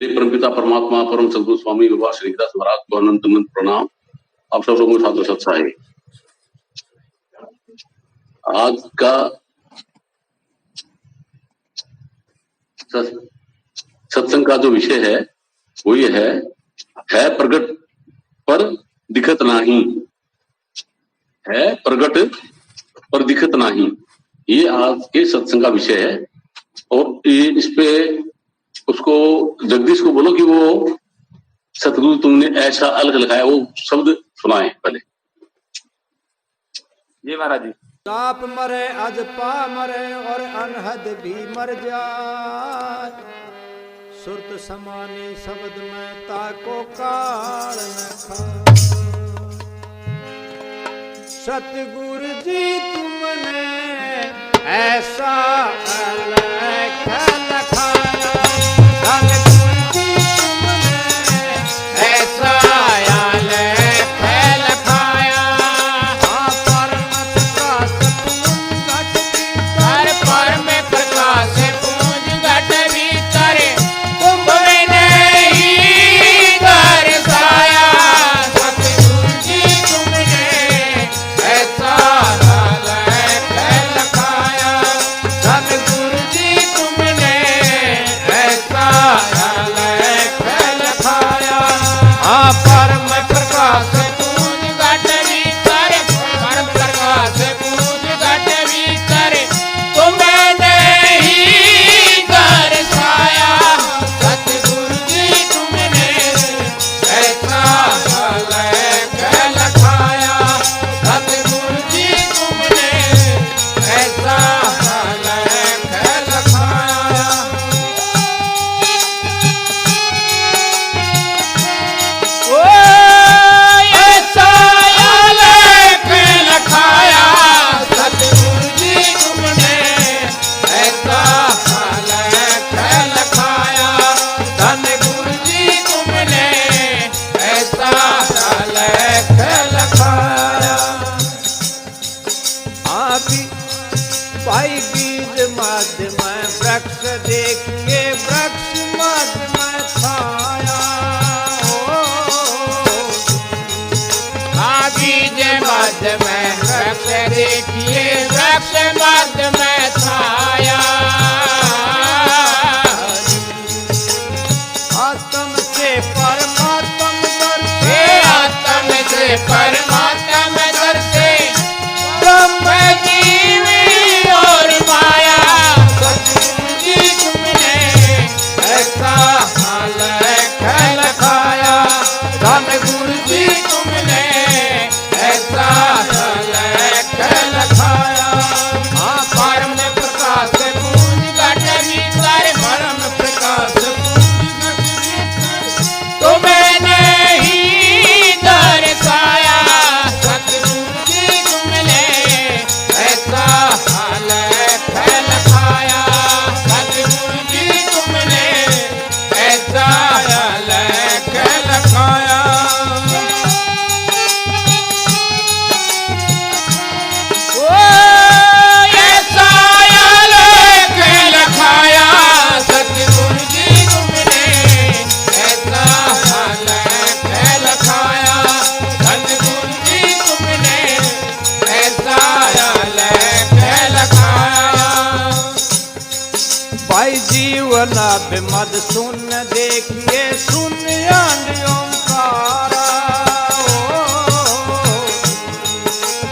परमपिता परमात्मा परम सद्गुरु स्वामी बाबा श्रीदास महाराज को अनंत अनंत प्रणाम। आप सब लोगों को साथ साथ है। आज का सत्संग का जो विषय है वो ये है प्रगट पर दिखत नहीं, है प्रगट पर दिखत नहीं, ये आज के सत्संग का विषय है। और ये इस पे उसको जगदीश को बोलो कि वो सतगुरु तुमने ऐसा अलग लिखाया वो शब्द सुनाए पहले। जी महाराज जी। साप मरे अजपा मरे और अनहद भी मर जाए, सुरत समानी शब्द में ताको काल न खा। सतगुरु जी तुमने ऐसा अलग लखाया, सतगुरु जी तुमने ऐसा देखिए वृक्ष मध्य में छाया, आत्म से परमात्म दर्शे, आत्म से परमात्म दर्शे, ब्रह्म जीवी और माया। सतगुरु जी तुमने ऐसा अलग लखाया, सतगुरु जी तुमने ऐसा मद सुन देखिए सुन ओंकारा,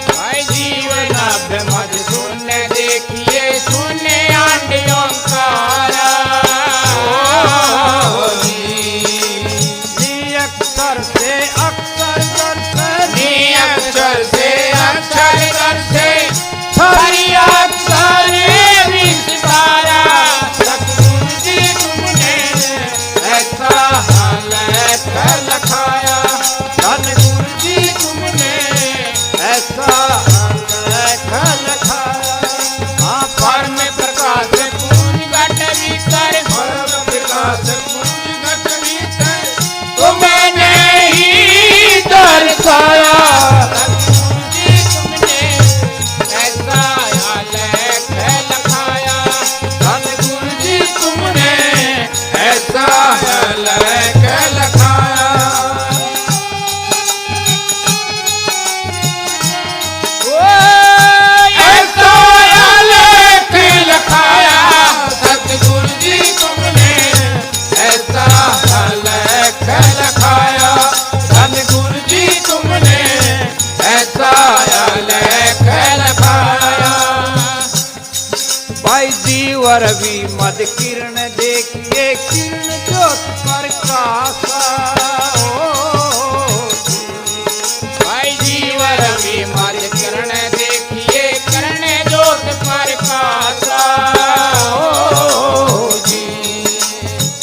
भाई जीवन मद सुन देखिए सुन ओंकारा। अक्षर से अक्षर करते, अक्षर से अक्षर करते, हरि अक्षर विस्तारा। ऐसा हाल किरण देखिए किरण ज्योत प्रकाशा भाई जीवन भी मज किरण देखिए किरण ज्योत प्रकाशा जी।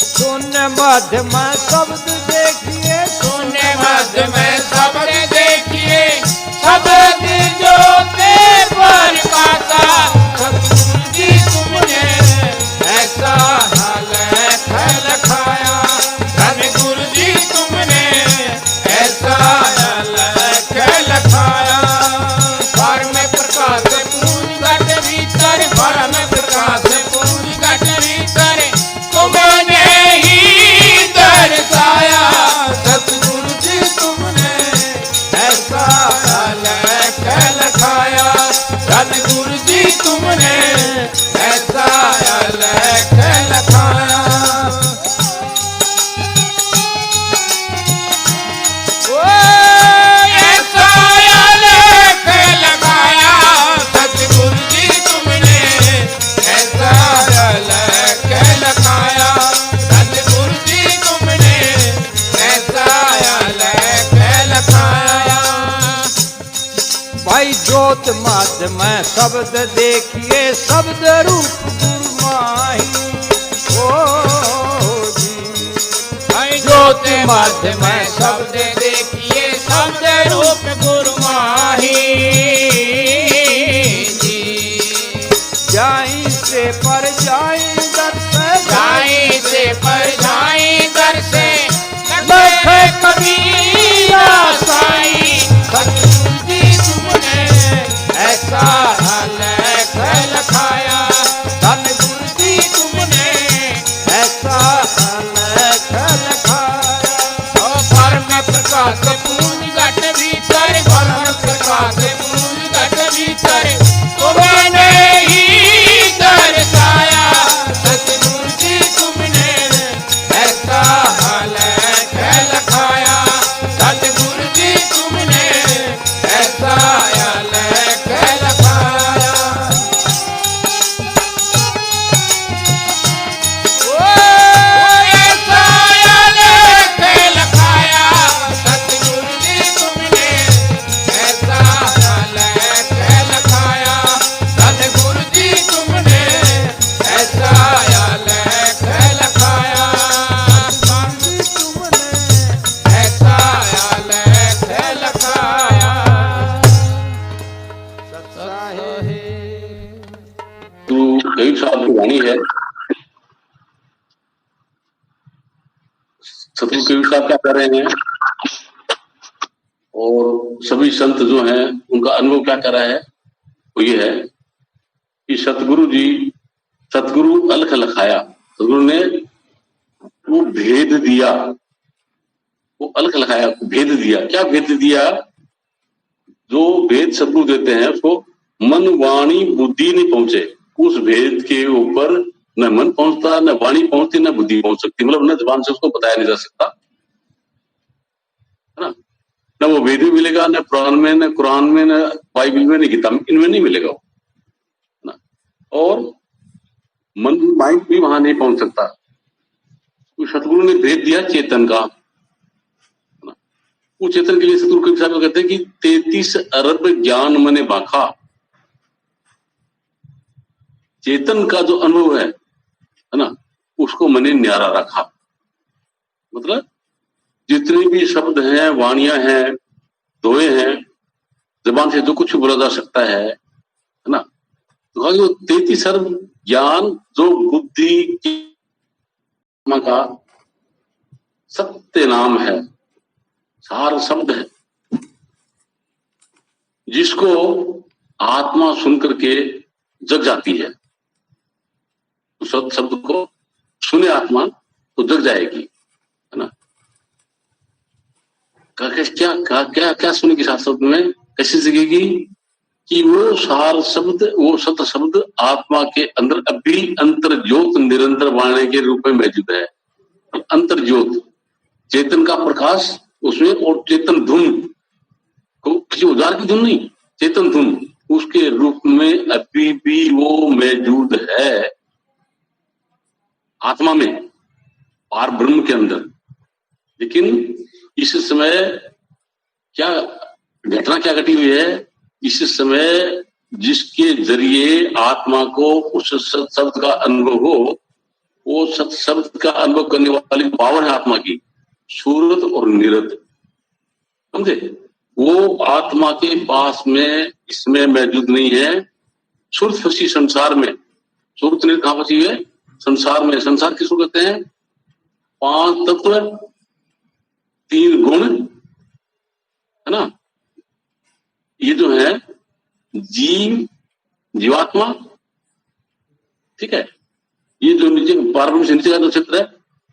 शून्य मध्य में शब्द देखिए शून्य मध्य में शब्द देखिए शब्द ज्योति प्रकाशा। सतगुरु जी तुमने ऐसा हाल लखाया धन गुरु जी तुमने ऐसा हाल लखाया। पर में प्रकाश पूर्ण घट भीतर पर में प्रकाश पूर्ण घट भीतर तुमने ही दर्शाया। सतगुरु जी तुमने ऐसा हाल लखाया धन गुरु जी तुमने ऐसा हाल लखाया। ओ ऐसा हाल लगाया सतगुरु जी तुमने ऐसा हाल लखाया सतगुरु जी तुमने ऐसा हाल लखाया। भाई ज्योत मध्य में शब्द देखिए शब्द रूप गुरमाही ओ जी। भाई ज्योति मध्य में शब्द देखिए शब्द रूप गुरु माही जी। जाई से पर जाई दर्शन जाई से पर जाई दर से लख कबीरा साई। सतगुरु जी तुमने ऐसा हाल लखाया धन गुरु जी तुमने ऐसा लखाया। परम प्रकाश पूर्ण घट भीतर परम प्रकाश पूर्ण घट भीतर तुमने ही दर्शाया। सतगुरु जी तुमने ऐसा हाल लखाया सतगुरु जी तुमने ऐसा हाल लखाया। ओ ऐसा हाल लखाया सतगुरु जी तुमने ऐसा हाल लखाया सतगुरु जी तुमने ऐसा हाल लखाया। ऐसा हाल लखाया। तो कई साल की वाणी है। सतगुरु कबीर साहब क्या कर रहे हैं और सभी संत जो हैं उनका अनुभव क्या कर रहा है वो ये है कि सतगुरु अलख लखाया। सतगुरु ने वो भेद दिया, वो अलख लखाया, भेद दिया। क्या भेद दिया? जो भेद सतगुरु देते हैं उसको मन वाणी बुद्धि नहीं पहुंचे, उस भेद के ऊपर न मन पहुंचता, न वाणी पहुंचती, न बुद्धि पहुंच सकती। मतलब न जबान से उसको बताया नहीं जा सकता, है ना। न वो वेद में मिलेगा, न पुराण में, न कुरान में, न बाइबल में, न गीता में, इनमें नहीं मिलेगा वो, है ना। और मन माइंड भी वहां नहीं पहुंच सकता। तो सतगुरु ने भेद दिया चेतन का, है ना। वो चेतन के लिए सतगुरु कबीर साहब कहते हैं कि 33 अरब ज्ञान मने बाखा। चेतन का जो अनुभव है ना, उसको मैंने न्यारा रखा। मतलब जितने भी शब्द हैं, वाणियां हैं, दोहे हैं, जबान से जो कुछ बोला जा सकता है ना, तो जो 33 अरब ज्ञान जो बुद्धि का सत्य नाम है, सार शब्द है, जिसको आत्मा सुन करके जग जाती है। सत्य शब्द को सुने आत्मा तो जग जाएगी, है ना। क्या क्या क्या सुनेगी सार शब्द में? कैसे जगेगी? कि वो सार शब्द, वो सत्य शब्द आत्मा के अंदर अभी अंतर ज्योत निरंतर वाणी के रूप में मौजूद है। अंतर ज्योत, चेतन का प्रकाश उसमें, और चेतन धुन को, किसी औजार की धुन नहीं, चेतन धुन उसके रूप में अभी भी वो मौजूद है। आत्मा में, पार ब्रह्म के अंदर। लेकिन इस समय क्या घटना क्या घटी हुई है, इस समय जिसके जरिए आत्मा को उस सत शब्द का अनुभव हो, वो सत शब्द का अनुभव करने वाली पावर है आत्मा की, सूरत और निरत, समझे। वो आत्मा के पास में इसमें मौजूद नहीं है। सुरत फंसी संसार में, सुरत निरत कहां फंसी है, संसार में। संसार किसको कहते हैं, 5 तत्व, 3 गुण, है ना। ये जो है जीव, जीवात्मा, ठीक है। ये जो नीचे पारब्रह्म से नीचे का जो क्षेत्र है,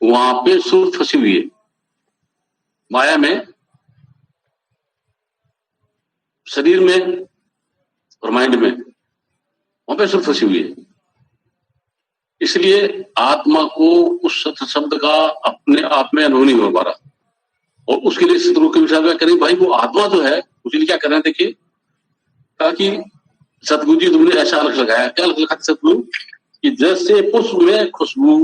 वहां पे सुरत फंसी हुई है माया में, शरीर में और माइंड में, वहां पे सुरत फंसी हुई है। इसलिए आत्मा को उस सत्य शब्द का अपने आप में अनुभव नहीं हो पा रहा। और उसके लिए सतगुरु के विचार में करें, भाई वो आत्मा जो है उसके लिए क्या कर रहे हैं, देखिए, ताकि सतगुरु जी तुमने ऐसा अलग लगाया, क्या अलग लगा सतगुरु, कि जैसे पुष्प में खुशबू,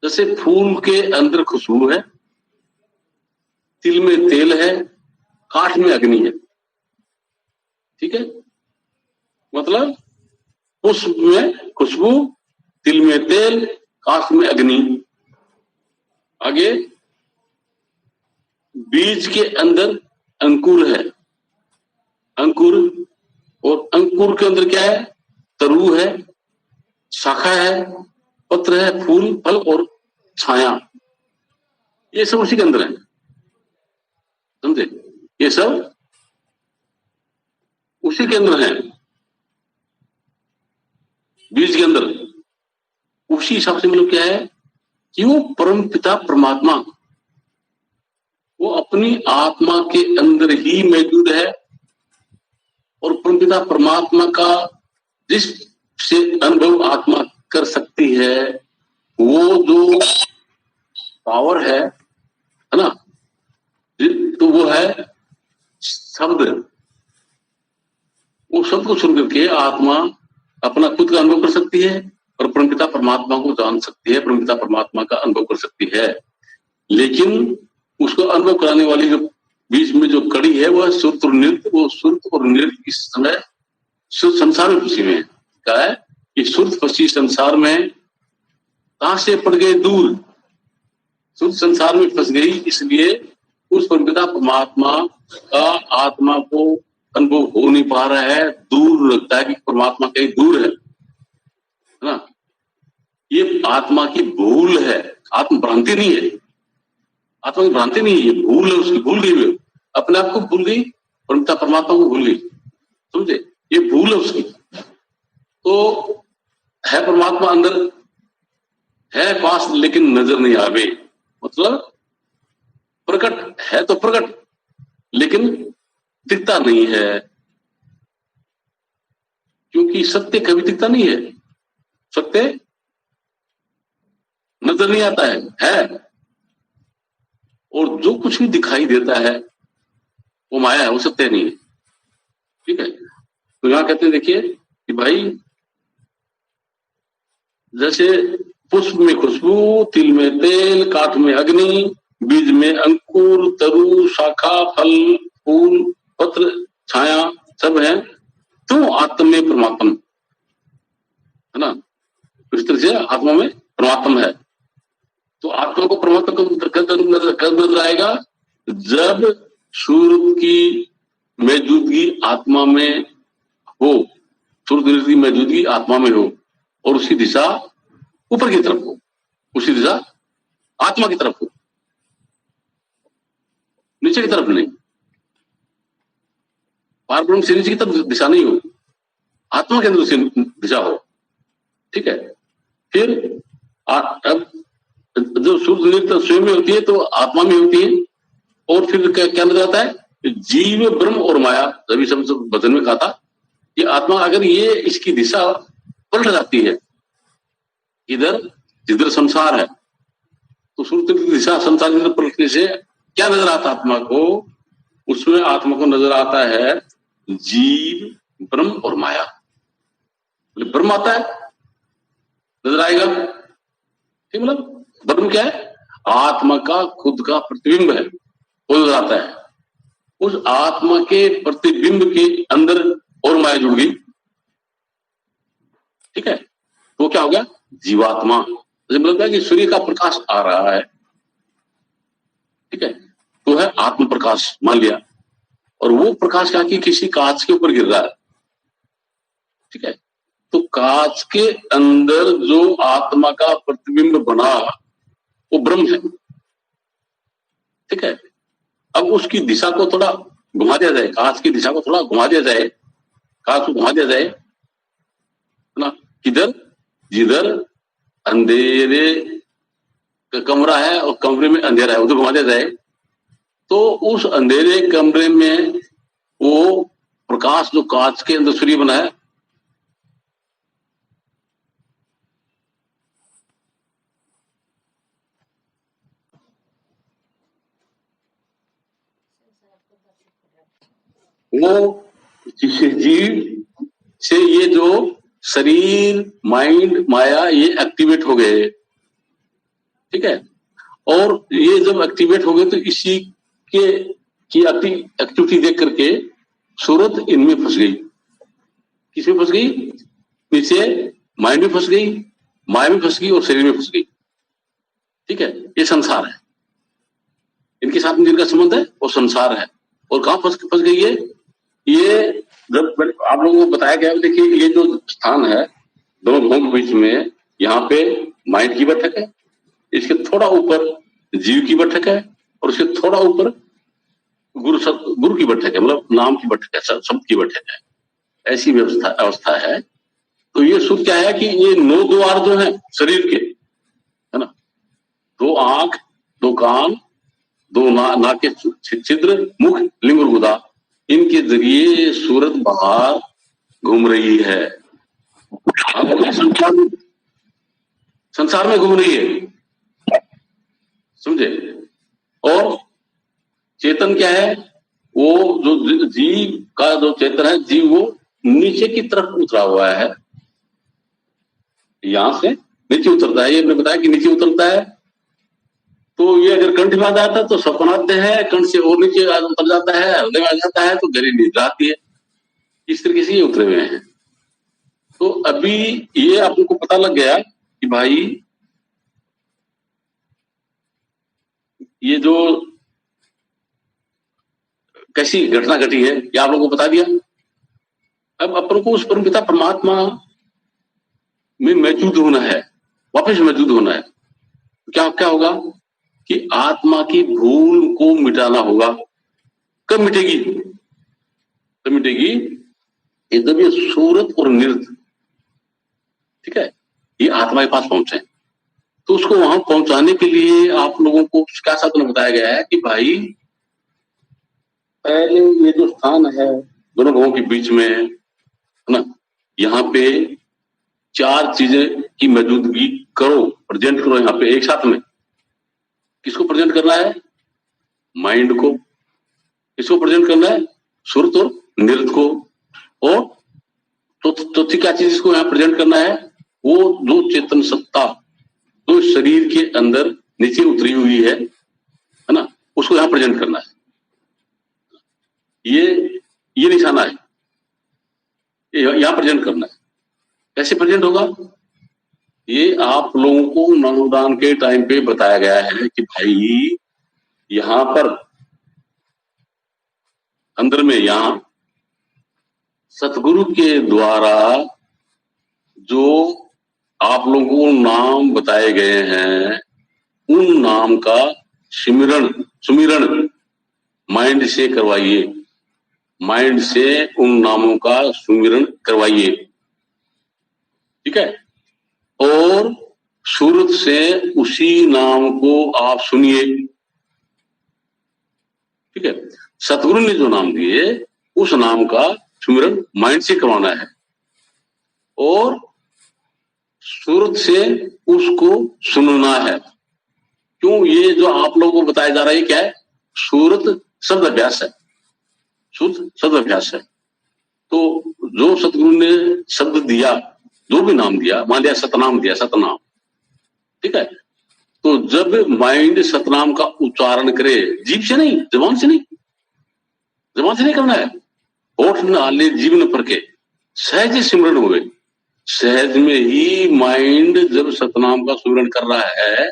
जैसे फूल के अंदर खुशबू है, तिल में तेल है, काठ में अग्नि है, ठीक है। मतलब पुष्प में खुशबू, तिल में तेल, काठ में अग्नि। आगे बीज के अंदर अंकुर है, अंकुर, और अंकुर के अंदर क्या है, तरु है, शाखा है, पत्र है, फूल, फल और छाया। ये सब उसी के अंदर है, समझे। ये सब उसी के अंदर है, बीज के अंदर। उसी हिसाब से मतलब क्या है कि वो परम पिता परमात्मा, वो अपनी आत्मा के अंदर ही मौजूद है। और परम पिता परमात्मा का जिससे अनुभव आत्मा कर सकती है, वो जो पावर है ना, तो वो है शब्द। वो शब्द को सुन करके आत्मा अपना खुद का अनुभव कर सकती है और परमपिता परमात्मा को जान सकती है, परमपिता परमात्मा का अनुभव कर सकती है। लेकिन उसको अनुभव कराने वाली जो बीच में जो कड़ी है वो है सुरत और निरत। वो सुरत और निरत इस समय संसार में फंसी में क्या है कि सुरत फंसी संसार में कहां से पड़ गए, दूर। सुरत संसार में फंस गई, इसलिए उस परमपिता परमात्मा का आत्मा को अनुभव हो नहीं पा रहा है, दूर लगता है कि परमात्मा कहीं दूर है ना। ये आत्मा की भूल है, आत्म भ्रांति नहीं है, आत्मा की भ्रांति नहीं है, ये भूल है उसकी, भूल गई वो, अपने आप को भूल गई, परमपिता परमात्मा को भूल गई, समझे। ये भूल है उसकी। तो है परमात्मा अंदर, है पास, लेकिन नजर नहीं आवे। मतलब प्रकट है तो प्रकट, लेकिन दिखता नहीं है, क्योंकि सत्य कभी दिखता नहीं है, सत्य नजर नहीं आता है। और जो कुछ भी दिखाई देता है वो माया है, वो सत्य नहीं है, ठीक है। तो यहां कहते हैं देखिए कि भाई जैसे पुष्प में खुशबू, तिल में तेल, काठ में अग्नि, बीज में अंकुर, तरु, शाखा, फल, फूल, पत्र, छाया सब है, तो आत्म में परमात्मा है ना। इस तरह से आत्मा में परमात्मा है। तो आत्मा को परमात्मा कब नजर आएगा, जब सूर्य की मौजूदगी आत्मा में हो, सूर्य की मौजूदगी आत्मा में हो और उसकी दिशा ऊपर की तरफ हो, उसकी दिशा आत्मा की तरफ हो, नीचे की तरफ नहीं। पारब्रह्म से नीचे की तरफ दिशा नहीं हो, आत्मा के अंदर से दिशा हो, ठीक है। फिर अब जो सूर्य निरत स्वयं में होती है तो आत्मा में होती है। और फिर क्या नजर आता है, जीव, ब्रह्म और माया। जब सब वचन में कहा था कि आत्मा अगर ये इसकी दिशा पलट जाती है, इधर जिधर संसार है, तो सूर्य की दिशा संसार की पलटने से क्या नजर आता है आत्मा को, उसमें आत्मा को नजर आता है जीव, ब्रह्म और माया। ब्रह्म आता है, नजर आएगा, ठीक, मतलब ब्रह्म क्या है? आत्मा का खुद का प्रतिबिंब है, वो नजर आता है। उस आत्मा के प्रतिबिंब के अंदर और माया जुड़ गई, ठीक है, तो क्या हो गया? जीवात्मा। जैसे मतलब क्या कि सूर्य का प्रकाश आ रहा है, ठीक है, तो है आत्म प्रकाश मान लिया, और वो प्रकाश क्या कि किसी कांच के ऊपर गिर रहा है, ठीक है, तो कांच के अंदर जो आत्मा का प्रतिबिंब बना वो ब्रह्म है, ठीक है। अब उसकी दिशा को थोड़ा घुमा दिया जाए, कांच की दिशा को थोड़ा घुमा दिया जाए, कांच को घुमा दिया जाए ना, किधर? जिधर अंधेरे का कमरा है और कमरे में अंधेरा है, उधर घुमा दिया जाए, तो उस अंधेरे कमरे में वो प्रकाश जो कांच के अंदर सूर्य बना है, वो जीव से ये जो शरीर, माइंड, माया ये एक्टिवेट हो गए, ठीक है, और ये जब एक्टिवेट हो गए तो इसी के की एक्टिविटी देख करके सूरत इनमें फंस गई। किसमें फंस गई? नीचे माइंड में फंस गई, माया में फंस गई और शरीर में फंस गई, ठीक है। ये संसार है, इनके साथ में जिनका संबंध है वो संसार है। और कहाँ फंस गई है ये? जब आप लोगों को बताया गया, देखिए ये जो स्थान है दोनों ग्रहों के बीच में, यहाँ पे माइंड की बैठक है, इसके थोड़ा ऊपर जीव की बैठक है, और उसके थोड़ा ऊपर गुरु की बैठक है, मतलब नाम की बैठक है, शब्द की बैठक है, ऐसी अवस्था है। तो ये सूत्र क्या है कि ये 9 द्वार जो है शरीर के, है ना, 2 आंख, 2 कान, 2 नाक के छिद्र, मुख, लिंग और गुदा, इनके जरिए सूरत बाहर घूम रही है। संसार में घूम रही है, समझे। और चेतन क्या है? वो जो जीव का जो चेतन है, जीव वो नीचे की तरफ उतरा हुआ है, यहां से नीचे उतरता है। ये मैंने बताया कि नीचे उतरता है, तो ये अगर कंठ में आ जाता है तो सपन आते हैं, कंठ से और नीचे उतर जाता है, हृदय में आ जाता है तो गहरी नींद आती है। इस तरीके से ये उतरे हुए हैं। तो अभी ये आप लोग को पता लग गया कि भाई ये जो कैसी घटना घटी है, ये आप लोगों को बता दिया। अब अपन को उस परमपिता परमात्मा में मौजूद होना है, वापस मौजूद होना है। क्या क्या होगा कि आत्मा की भूल को मिटाना होगा। कब मिटेगी? कब मिटेगी? एकदम ये सूरत और नृत्य, ठीक है, ये आत्मा के पास पहुंचे। तो उसको वहां पहुंचाने के लिए आप लोगों को क्या साधन बताया गया है कि भाई पहले ये जो स्थान है दोनों ग्रहों के बीच में, है ना, यहाँ पे 4 चीजें की मौजूदगी करो, प्रेजेंट करो यहाँ पे एक साथ में। किसको प्रेजेंट करना है? माइंड को। किसको प्रेजेंट करना है? सुरत और नृत्य को। और तो क्या चीज इसको यहाँ प्रेजेंट करना है? वो जो चेतन सत्ता जो शरीर के अंदर नीचे उतरी हुई है ना, उसको यहाँ प्रेजेंट करना है। ये निशाना है, यहाँ प्रेजेंट करना है। कैसे प्रेजेंट होगा? ये आप लोगों को नामदान के टाइम पे बताया गया है कि भाई यहां पर अंदर में, यहां सतगुरु के द्वारा जो आप लोगों को नाम बताए गए हैं, उन नाम का सुमिरन माइंड से करवाइए। माइंड से उन नामों का सुमिरन करवाइए, ठीक है। और सूरत से उसी नाम को आप सुनिए, ठीक है। सतगुरु ने जो नाम दिए उस नाम का सुमिरन माइंड से करवाना है, और सूरत से उसको सुनना है। क्यों? ये जो आप लोगों को बताया जा रहा है क्या है? सूरत शब्द अभ्यास है, शुद्ध शब्द अभ्यास है। तो जो सतगुरु ने शब्द दिया, जो भी नाम दिया, मान लिया सतनाम दिया, सतनाम, ठीक है, तो जब माइंड सतनाम का उच्चारण करे, जीभ से नहीं, जबान से नहीं, जबान से नहीं करना है, होठ न हाले जीभ न फरके, सहज सिमरन हुए। सहज में ही माइंड जब सतनाम का सुमिरन कर रहा है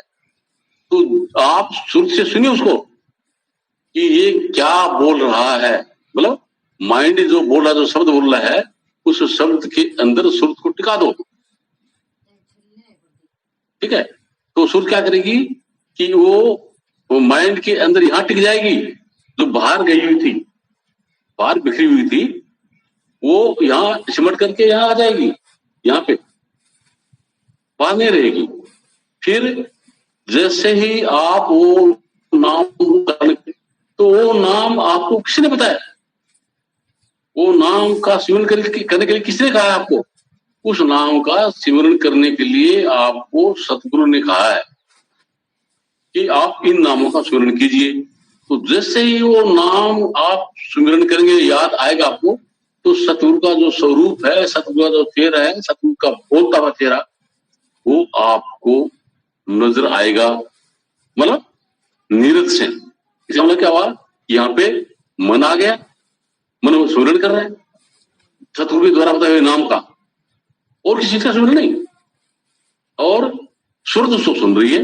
तो आप सुर से सुनिए उसको कि ये क्या बोल रहा है। मतलब माइंड जो बोल रहा है, जो शब्द बोल रहा है, उस शब्द के अंदर सुर को टिका दो। ठीक है, तो सुर क्या करेगी कि वो माइंड के अंदर यहां टिक जाएगी, जो बाहर गई हुई थी, बाहर बिखरी हुई थी, वो यहां सिमट करके यहां आ जाएगी, यहाँ पे बाहर नहीं रहेगी। फिर जैसे ही आप वो नाम तो वो नाम आपको किसने बताया, वो नाम का सिमरन करने के लिए किसने कहा है आपको? उस नाम का सिमरन करने के लिए आपको सतगुरु ने कहा है कि आप इन नामों का सिमरन कीजिए। तो जैसे ही वो नाम आप सिमरन करेंगे, याद आएगा आपको, तो सतगुरु का जो स्वरूप है, सतगुरु का जो चेहरा है, सतगुरु का बोलता हुआ चेहरा, वो आपको नजर आएगा। मतलब नीरज से, इसका मतलब क्या हुआ, यहाँ पे मन आ गया, मन सिमरन कर रहा है सतगुरु के द्वारा बताए हुए नाम का, और किसी का सिमरन नहीं, और सुर उसको सुन रही है,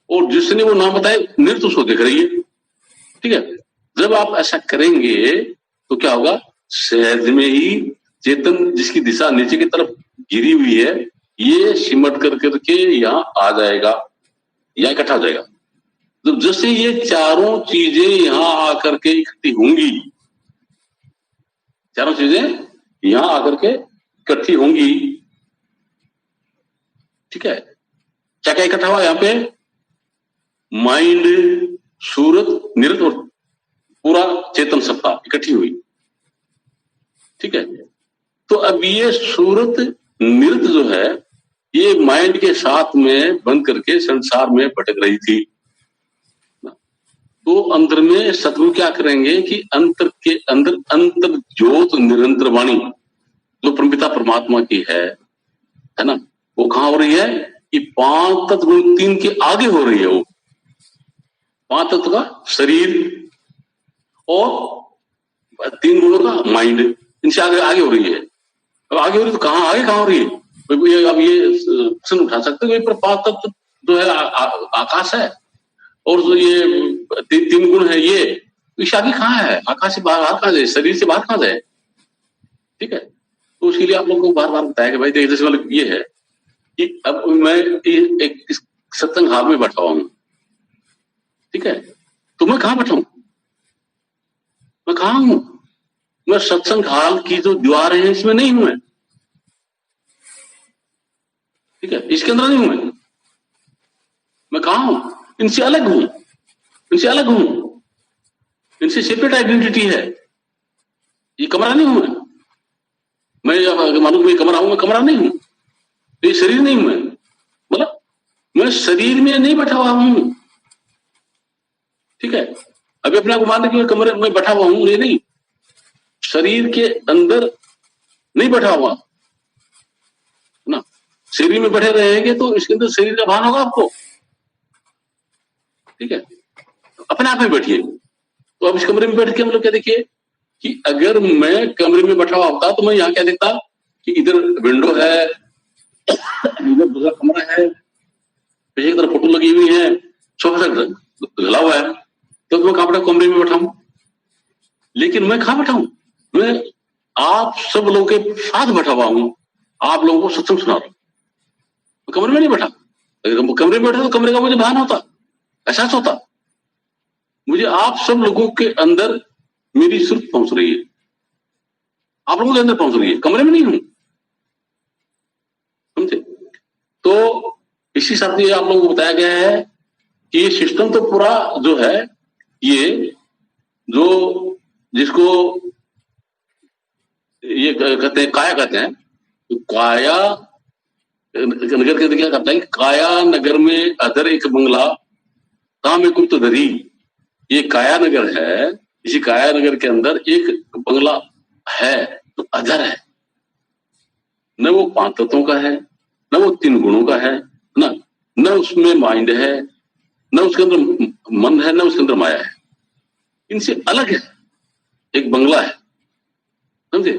और जिसने वो नाम बताए नृत्य उसको देख रही है। ठीक है, जब आप ऐसा करेंगे तो क्या होगा, सहज में ही चेतन जिसकी दिशा नीचे की तरफ गिरी हुई है, ये सिमट कर करके यहाँ आ जाएगा, यहाँ इकट्ठा हो जाएगा। जब जैसे ये चारों चीजें यहाँ आकर के इकट्ठी होंगी, चारों चीजें यहाँ आकर के इकट्ठी होंगी, ठीक है, क्या क्या इकट्ठा हुआ यहाँ पे, माइंड, सूरत, निरत और पूरा चेतन सत्ता इकट्ठी हुई। ठीक है, तो अब ये सूरत निरत जो है, ये माइंड के साथ में बंद करके संसार में भटक रही थी। तो अंदर में सतगुरु क्या करेंगे कि अंतर के अंदर अंतर ज्योत निरंतर वाणी जो परमपिता परमात्मा की है ना, वो कहां हो रही है, कि 5 तत्व गुण 3 के आगे हो रही है। वो 5 तत्व का शरीर और 3 गुणों का माइंड, इनसे आगे आगे हो रही है। अब आगे हो रही तो कहां आगे, कहां हो रही है, अब ये प्रश्न उठा सकते हो, पर 5 तत्व जो है आकाश है, और जो ये 3 गुण है, ये इससे आगे कहाँ है, आकाश से बाहर कहाँ जाए, शरीर से बाहर कहाँ जाए। ठीक है, तो उसके लिए आप लोगों को बार बार बताया कि भाई देख, जैसे मतलब ये है कि अब मैं एक सत्संग हाल में बैठा हुआ हूं, ठीक है, तो मैं कहाँ बैठा हूं, मैं कहाँ हूं, मैं सत्संग हाल की जो दीवारें हैं इसमें नहीं हूं मैं। ठीक है, इसके अंदर नहीं हूं मैं कहाँ हूं, इनसे अलग हूं, इनसे अलग हूं, इनसे सेपरेट आइडेंटिटी है। ये कमरा नहीं हूं मैं मानो मैं कमरा हूं, मैं कमरा नहीं हूं, ये शरीर नहीं हूं मैं, मतलब मैं शरीर में नहीं बैठा हुआ हूं। ठीक है, अभी अपने आप को मान कि मैं कमरे में बैठा हुआ हूं, ये नहीं, शरीर के अंदर नहीं बैठा हुआ ना। शरीर में बैठे रहेंगे तो इसके अंदर शरीर का भान होगा आपको। ठीक है, अपने आप में बैठिए। तो अब इस कमरे में बैठ के हम लोग क्या देखिए कि अगर मैं कमरे में बैठा हुआ होता तो मैं यहाँ क्या देखता कि इधर विंडो है, इधर दूसरा कमरा है, पीछे की तरफ फोटो लगी हुई है, सोफा सेट घला हुआ है, तो मैं कहाँ बैठा, कमरे में बैठा हूं। लेकिन मैं कहाँ बैठा हूं, मैं आप सब लोगों के साथ बैठा हुआ हूं, आप लोगों को सत्संग सुना रहा हूं, तो कमरे में नहीं बैठा। अगर कमरे में बैठा तो कमरे का मुझे भान होता, एहसास होता, मुझे आप सब लोगों के अंदर मेरी सुर्ख पहुंच रही है, आप लोगों के अंदर पहुंच रही है, कमरे में नहीं हूं, समझे। तो इसी साथ ये आप लोगों को बताया गया है कि ये सिस्टम तो पूरा जो है, ये जो जिसको ये कहते हैं काया कहते हैं, तो काया नगर के क्या कहता है, काया नगर में अदर एक बंगला काम में कुछ धरी। ये काया नगर है, इसी काया नगर के अंदर एक बंगला है तो अधर है, न वो 5 तत्वों का है, न वो 3 गुणों का है ना, न उसमें माइंड है, न उसके अंदर मन है, न उसके अंदर माया है, इनसे अलग है, एक बंगला है, समझे।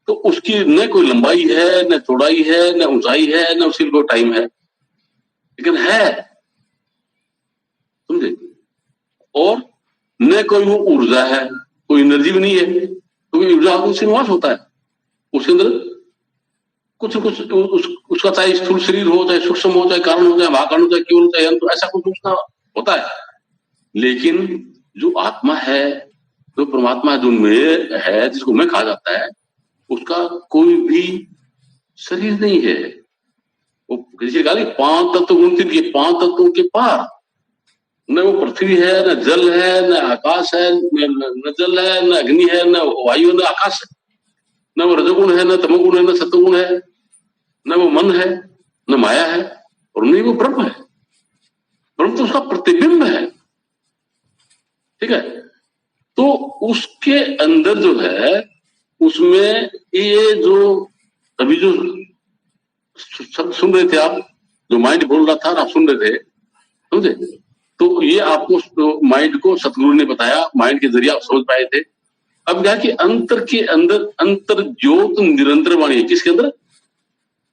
तो उसकी न कोई लंबाई है, न चौड़ाई है, न ऊंचाई है, न उसके लिए कोई टाइम है, लेकिन है, समझे। और न कोई वो ऊर्जा है, कोई एनर्जी भी नहीं है, क्योंकि तो ऊर्जा उससे निवास होता है, उसके अंदर कुछ उसका चाहे स्थूल शरीर हो, चाहे सूक्ष्म हो, चाहे कारण हो, चाहे महाकारण हो, चाहे केवल हो, चाहे अंत, ऐसा कुछ उसका होता है। लेकिन जो आत्मा है, जो परमात्मा है, जो मैं है, जिसको मैं कहा जाता है, उसका कोई भी शरीर नहीं है। वो किसी कहा 5 तत्व गुणती के 5 तत्वों के पार, न वो पृथ्वी है, न जल है, न आकाश है, न जल है, न अग्नि है, न वायु, न आकाश है, न वो रजोगुण है, न तमोगुण है, न सत्वगुण है, न वो मन है, न माया है, और नहीं वो ब्रह्म है। ब्रह्म तो उसका प्रतिबिंब है, ठीक है। तो उसके अंदर जो है, उसमें ये जो अभी जो सुन रहे थे आप, जो माइंड बोल रहा था, आप सुन रहे थे, समझे। तो ये आपको माइंड को सतगुरु ने बताया, माइंड के जरिए आप समझ पाए थे। अब क्या कि अंतर के अंदर अंतर ज्योत निरंतर वाणी है, किसके अंदर?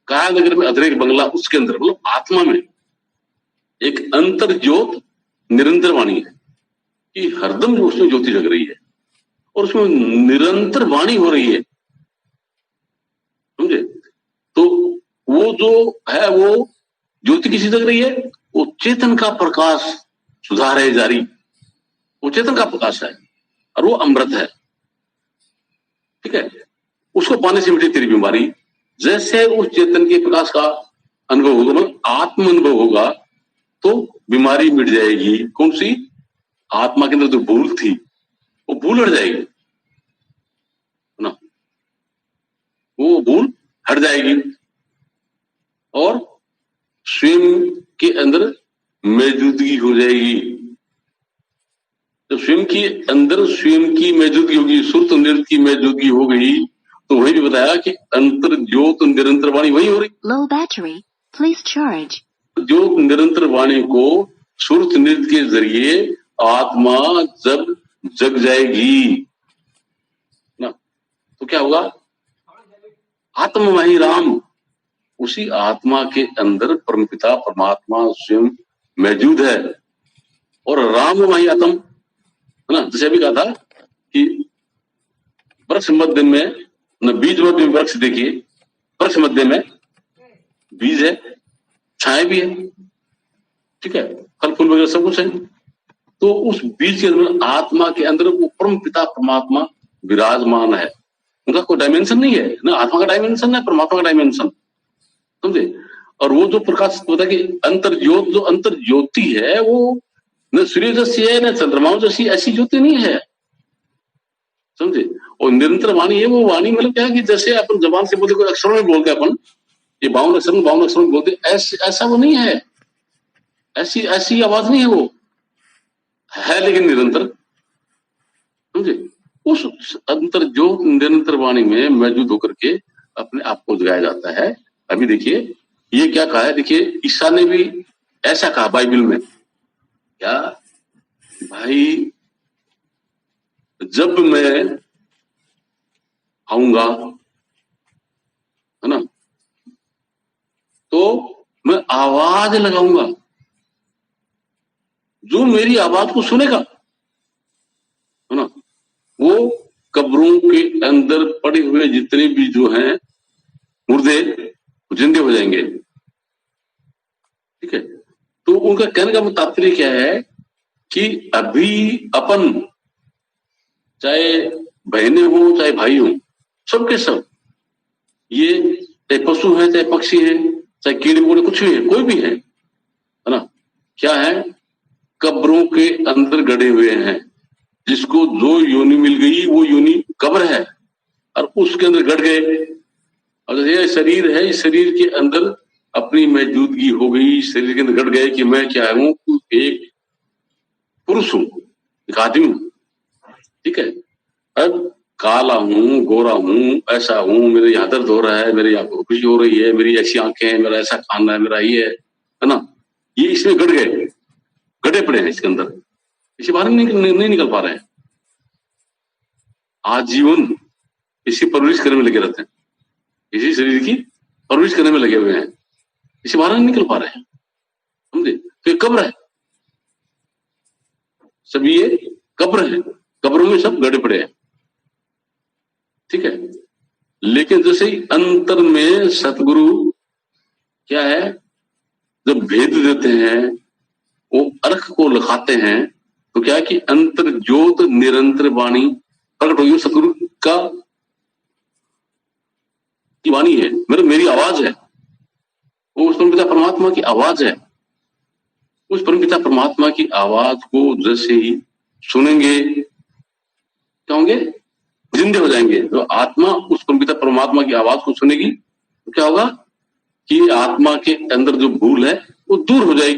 काया नगर में अधरेक बंगला, उसके अंदर, मतलब आत्मा में एक अंतर ज्योत निरंतर वाणी है कि हरदम उसमें ज्योति जग रही है और उसमें निरंतर वाणी हो रही है, समझे। तो वो जो है, वो ज्योति किसी जग रही है, वो चेतन का प्रकाश सुधार है जारी, वो चेतन का प्रकाश है और वो अमृत है, ठीक है। उसको पाने से मिटे तेरी बीमारी। जैसे उस चेतन के प्रकाश का अनुभव होगा, मतलब आत्म अनुभव होगा, तो बीमारी मिट जाएगी। कौन सी? आत्मा के अंदर जो भूल थी, वो भूल हट जाएगी, है ना, वो भूल हट जाएगी और स्वयं के अंदर मौजूदगी हो जाएगी। जब स्वयं के अंदर स्वयं की मौजूदगी होगी, सुरत निरंतर की मौजूदगी हो गई, तो वही भी बताया कि अंतर ज्योत निरंतर वाणी वही हो रही। Low battery, please charge. ज्योत निरंतर वाणी को सुरत नृत्य के जरिए आत्मा जब जग जाएगी ना, तो क्या होगा? आत्ममयी राम, उसी आत्मा के अंदर परमपिता परमात्मा स्वयं मौजूद है। और राममयी आत्म, है ना, जैसे अभी कहा था कि वृक्ष मध्य में न बीज मध्य में वृक्ष, देखिए वृक्ष मध्य में बीज है, छाया भी है, ठीक है, फल फूल वगैरह सब कुछ है। तो उस बीज के अंदर आत्मा के अंदर वो परम पिता परमात्मा विराजमान है। उनका कोई डायमेंशन नहीं है, ना आत्मा का डायमेंशन है, परमात्मा का डायमेंशन, समझे। और वो जो प्रकाश होता है कि अंतर ज्योत, जो अंतर ज्योति है, वो न सूर्य जैसी है, न चंद्रमाओं जैसी, ऐसी ज्योति नहीं है, समझे। और निरंतर वाणी है, वो वाणी मतलब क्या है कि जैसे अपन जबान से बोलते, कोई अक्षरों में बोलते अपन, ये 52 अक्षरों में बोलते, ऐसा वो नहीं है, ऐसी आवाज नहीं है, वो है लेकिन निरंतर, समझे। उस अंतर जो निरंतर वाणी में मौजूद होकर के अपने आप को जगाया जाता है। अभी देखिए ये क्या कहा है, देखिए ईसा ने भी ऐसा कहा बाइबल में, क्या भाई, जब मैं आऊंगा, है ना, तो मैं आवाज लगाऊंगा, जो मेरी आवाज को सुनेगा, है ना, वो कब्रों के अंदर पड़े हुए जितने भी जो हैं मुर्दे, जिंदे हो जाएंगे, ठीक है। तो उनका कहने का तात्पर्य क्या है कि अभी अपन, चाहे बहनें हो चाहे भाई हो, सबके सब, ये चाहे पशु है, चाहे पक्षी है, चाहे कीड़े मकोड़े, कुछ भी है, कोई भी है ना, क्या है, कब्रों के अंदर गड़े हुए हैं। जिसको जो योनि मिल गई वो योनि कब्र है और उसके अंदर गड़ गए। और ये शरीर है, इस शरीर के अंदर अपनी मौजूदगी हो गई, शरीर के अंदर गड़ गए कि मैं क्या हूं, एक पुरुष हूं, एक आदमी हूं, ठीक है। अब काला हूं, गोरा हूं, ऐसा हूं, मेरे यहाँ दर्द हो रहा है, मेरे यहाँ खुशी हो रही है, मेरी ऐसी आंखें हैं, मेरा ऐसा खाना है, मेरा ये है ना, ये इसमें गड़े पड़े हैं इसके अंदर, इसे बाहर नहीं निकल पा रहे हैं। आजीवन इसी परवरिश करने में लगे रहते हैं, इसी शरीर की परवरिश करने में लगे हुए हैं, इसे बाहर नहीं निकल पा रहे हैं, समझे? तो ये कब्र है, सब ये कब्र है, कब्रों में सब गड़े पड़े हैं, ठीक है। लेकिन जैसे ही अंतर में सतगुरु क्या है, जब भेद देते हैं, वो अर्थ को लिखाते हैं, तो क्या है कि अंतर ज्योत निरंतर वाणी प्रकट हुई। सतगुरु का की वाणी है, मेरी आवाज है, वो उस परमपिता परमात्मा की आवाज है। उस परमपिता परमात्मा की आवाज को जैसे ही सुनेंगे क्या होंगे, जिंदे हो जाएंगे। तो आत्मा उस परमपिता परमात्मा की आवाज को सुनेगी तो क्या होगा कि आत्मा के अंदर जो भूल है वो दूर हो जाएगी।